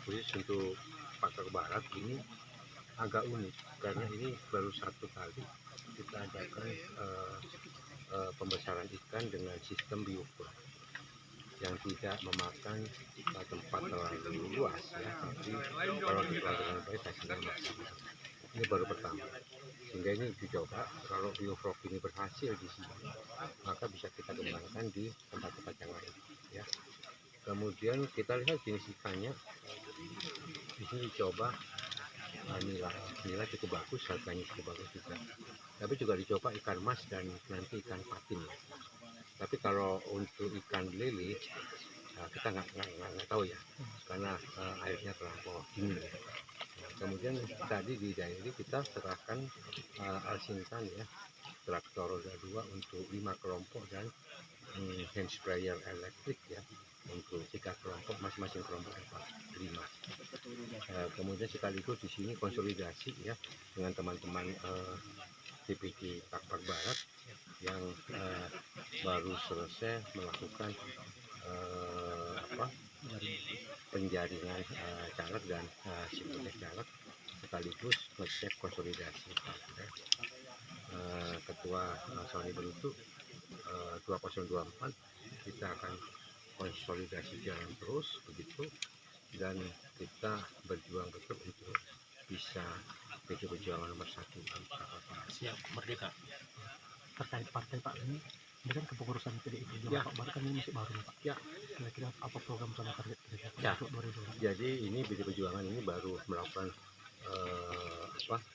khusus untuk Pasar Barat ini agak unik karena ini baru satu kali kita adakan pembesaran ikan dengan sistem bioflok yang tidak memakan tempat terlalu luas ya, tapi kalau dikelola dengan baik hasilnya maksimal. Ini baru pertama, sehingga ini dicoba. Kalau bioflok ini berhasil di sini, maka bisa kita kembangkan di tempat-tempat yang lain ya. Kemudian kita lihat jenis ikannya. Di sini dicoba nila cukup bagus, harganya cukup bagus juga. Tapi juga dicoba ikan mas dan nanti ikan patin. Tapi kalau untuk ikan lele, kita nggak tahu ya, karena airnya terlampau dingin. Nah, kemudian tadi di daerah kita serahkan Alsintan ya, traktor roda 2 untuk 5 kelompok dan hand sprayer elektrik ya untuk 3 kelompok, masing-masing kelompok 5. Kemudian sekaligus di sini konsolidasi ya dengan teman-teman DPD Takpak Barat yang baru selesai melakukan penjaringan caleg dan psikotek caleg, sekaligus ngecek konsolidasi ketua Sony Berutu 2024. Kita akan konsolidasi jalan terus begitu, dan kita berjuang betul untuk bisa PD Perjuangan nomor 1 siap merdeka. Terkait partai Pak, ini kan kepengurusan PDIP ya. Pak Barat kan ini masih baru Pak ya, kira-kira apa program sama target ya untuk 2020? Jadi ini PD Perjuangan ini baru melakukan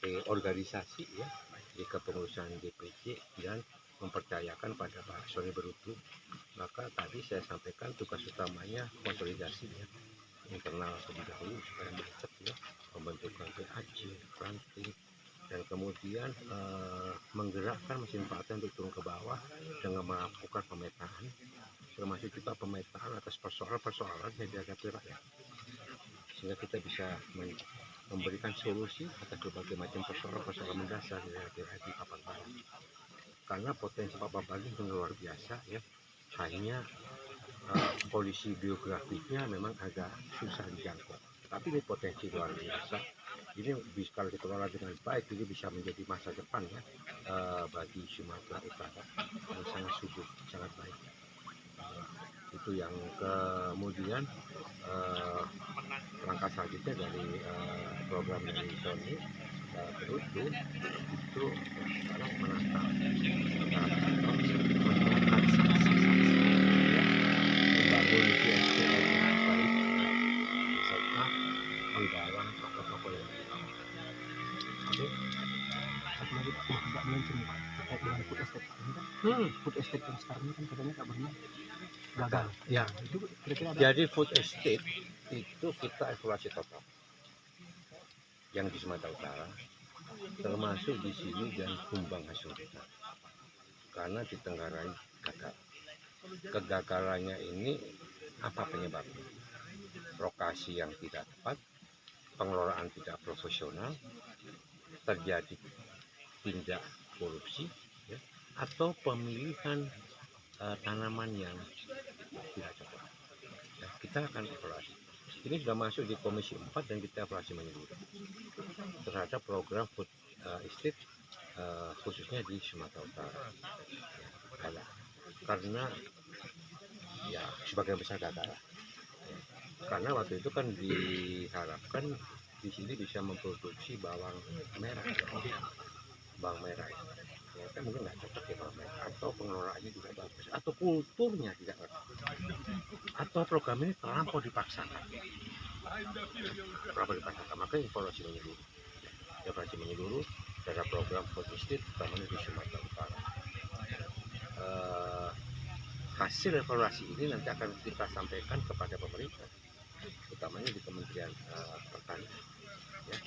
reorganisasi ya di kepengurusan DPC dan mempercayakan pada Pak Sony Berutu. Maka tadi saya sampaikan tugas utamanya konsolidasi ya, internal terlebih dahulu supaya mantap ya, pembentukan PAC, ranting, dan kemudian menggerakkan mesin partai untuk turun ke bawah dengan melakukan pemetaan, termasuk juga pemetaan atas persoalan-persoalan yang dihadapi rakyat, sehingga kita bisa memberikan solusi atas berbagai macam persoalan-persoalan mendasar yang dihadapi di Papan Barat. Karena potensi Papan Barat itu luar biasa ya, hanya kondisi geografisnya memang agak susah dijangkau, tapi ini potensi luar biasa. Ini bisa kalau dikelola dengan baik, ini bisa menjadi masa depan ya bagi Sumatera Utara yang sangat subur, sangat baik. Itu yang kemudian langkah selanjutnya dari program dari Sony Berutu itu sekarang menata membangun SDM yang baik serta menggalang tokoh-tokoh yang baik. Oke, satu lagi Pak, tidak melenceng Pak terkait dengan food estate Pak, ini kan food estate yang sekarang ini kan katanya kabarnya gagal ya. Itu kira-kira ada. Jadi food estate itu kita evaluasi total yang di Sumatera Utara, termasuk di sini dan Kumbang hasil kita, karena di Tenggarai gagal. Kegagalannya ini apa penyebabnya? Lokasi yang tidak tepat, pengelolaan tidak profesional, terjadi tindak korupsi ya, atau pemilihan tanaman yang tidak cocok ya, kita akan evaluasi. Ini sudah masuk di Komisi 4 dan kita evaluasi menyeluruh terhadap program food estate khususnya di Sumatera Utara ya, karena ya sebagian besar gagal ya. Karena waktu itu kan diharapkan di sini bisa memproduksi bawang merah ya, kan mungkin nggak cocok ya bawang merah, atau pengelolaannya tidak bagus, atau kulturnya tidak bagus, atau program ini terlampau dipaksakan. Maka evaluasi menyeluruh terhadap program food estate utamanya di Sumatera Utara. Hasil evaluasi ini nanti akan kita sampaikan kepada pemerintah, utamanya di Kementerian Pertanian ya,